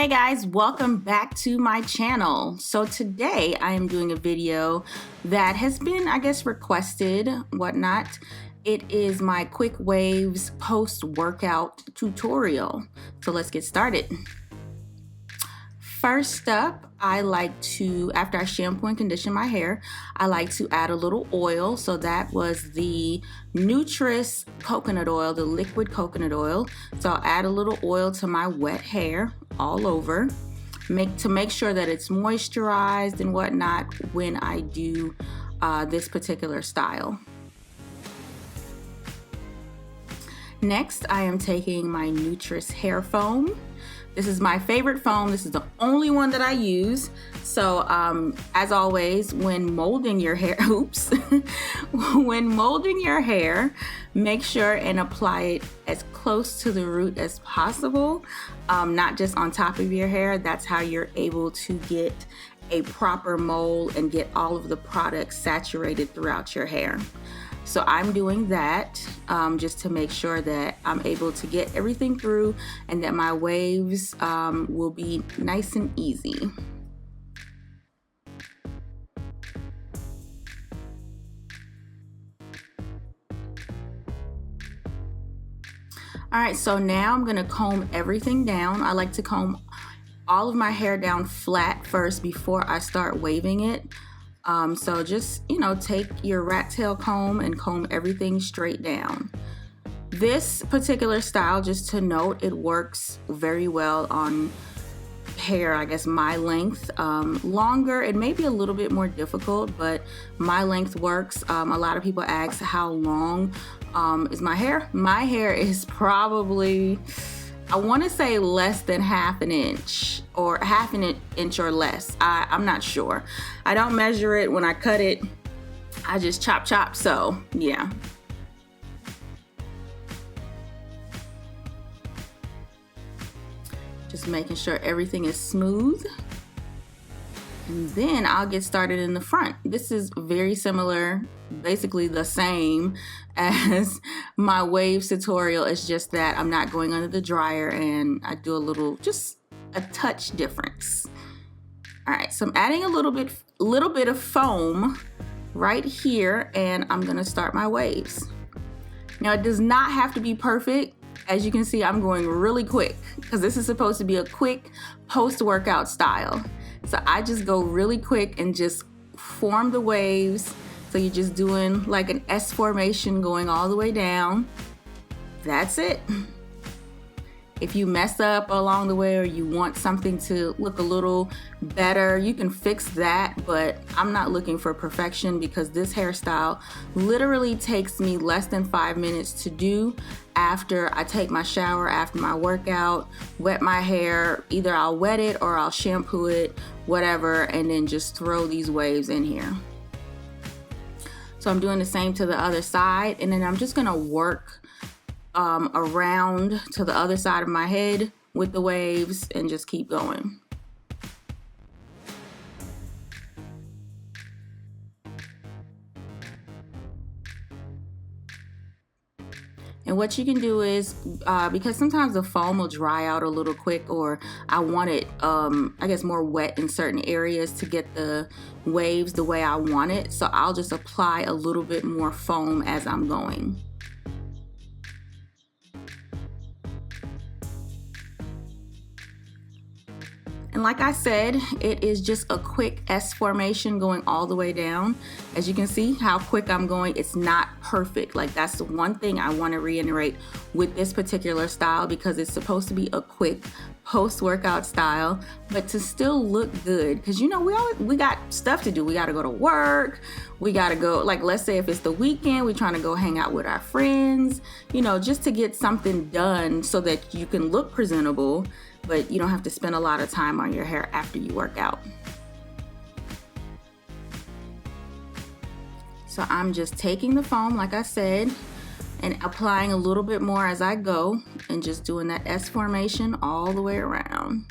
Hey guys, welcome back to my channel. So today I am doing a video that has been, I guess, requested, whatnot. It is my quick waves post-workout tutorial. So let's get started. First up, I like to, after I shampoo and condition my hair, I like to add a little oil. So that was the Nutris coconut oil, the liquid coconut oil. So I'll add a little oil to my wet hair all over, to make sure that it's moisturized and whatnot when I do this particular style. Next, I am taking my Nutris hair foam. This is my favorite foam. This is the only one that I use. So as always, when molding your hair, when molding your hair, make sure and apply it as close to the root as possible, not just on top of your hair. That's how you're able to get a proper mold and get all of the products saturated throughout your hair. So I'm doing that just to make sure that I'm able to get everything through and that my waves will be nice and easy. All right, so now I'm gonna comb everything down. I like to comb all of my hair down flat first before I start waving it. So just, take your rat tail comb and comb everything straight down. This particular style, just to note, it works very well on hair, I guess my length. Longer, it may be a little bit more difficult, but my length works. A lot of people ask how long is my hair? My hair is probably, I want to say less than half an inch or half an inch or less. I'm not sure. I don't measure it when I cut it. I just chop. So yeah. Just making sure everything is smooth. And then I'll get started in the front. This is very similar, basically the same as my waves tutorial. It's just that I'm not going under the dryer and I do just a touch difference. All right, so I'm adding a little bit of foam right here, and I'm gonna start my waves. Now it does not have to be perfect. As you can see, I'm going really quick because this is supposed to be a quick post-workout style. So I just go really quick and just form the waves. So you're just doing like an S formation going all the way down. That's it. If you mess up along the way or you want something to look a little better, you can fix that, but I'm not looking for perfection because this hairstyle literally takes me less than 5 minutes to do after I take my shower, after my workout, wet my hair. Either I'll wet it or I'll shampoo it, whatever, and then just throw these waves in here. So I'm doing the same to the other side, and then I'm just gonna work around to the other side of my head with the waves and just keep going. And what you can do is, because sometimes the foam will dry out a little quick, or I want it, I guess, more wet in certain areas to get the waves the way I want it. So I'll just apply a little bit more foam as I'm going. And like I said, it is just a quick S formation going all the way down. As you can see how quick I'm going, it's not perfect. Like, that's the one thing I want to reiterate with this particular style, because it's supposed to be a quick post-workout style, but to still look good. Because we got stuff to do. We got to go to work. We got to go, like, let's say if it's the weekend, we're trying to go hang out with our friends, just to get something done so that you can look presentable, but you don't have to spend a lot of time on your hair after you work out. So I'm just taking the foam, like I said, and applying a little bit more as I go, and just doing that S formation all the way around.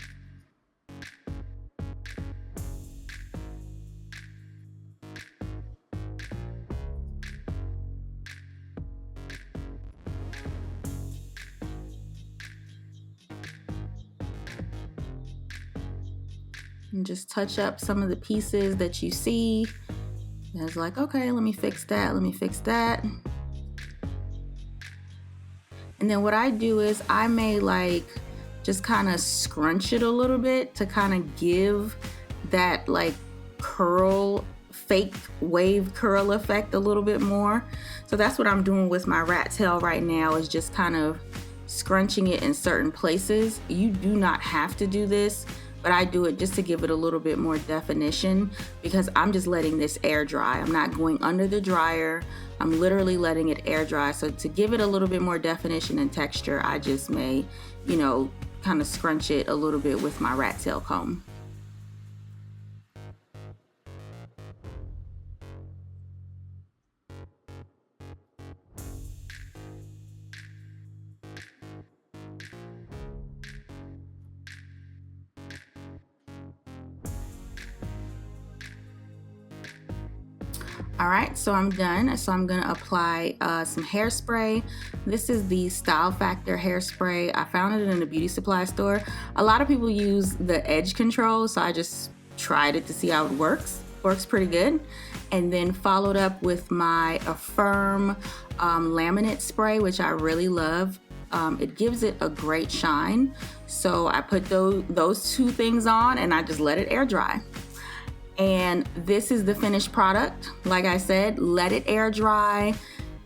and just touch up some of the pieces that you see. And it's like, okay, let me fix that, let me fix that. And then what I do is I may like just kind of scrunch it a little bit to kind of give that like curl, fake wave curl effect a little bit more. So that's what I'm doing with my rat tail right now, is just kind of scrunching it in certain places. You do not have to do this, but I do it just to give it a little bit more definition, because I'm just letting this air dry. I'm not going under the dryer. I'm literally letting it air dry. So to give it a little bit more definition and texture, I just may, you know, kind of scrunch it a little bit with my rat tail comb. All right, so I'm done. So I'm gonna apply some hairspray. This is the Style Factor hairspray. I found it in a beauty supply store. A lot of people use the edge control, so I just tried it to see how it works. Works pretty good. And then followed up with my Affirm laminate spray, which I really love. It gives it a great shine. So I put those two things on and I just let it air dry. And this is the finished product. Like I said, let it air dry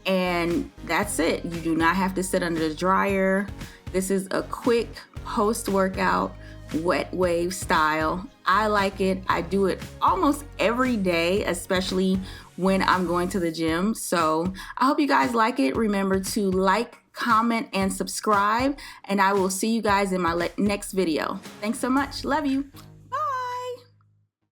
and that's it. You do not have to sit under the dryer. This is a quick post-workout wet wave style. I like it. I do it almost every day, especially when I'm going to the gym. So I hope you guys like it. Remember to like, comment, and subscribe, and I will see you guys in my next video. Thanks so much. Love you.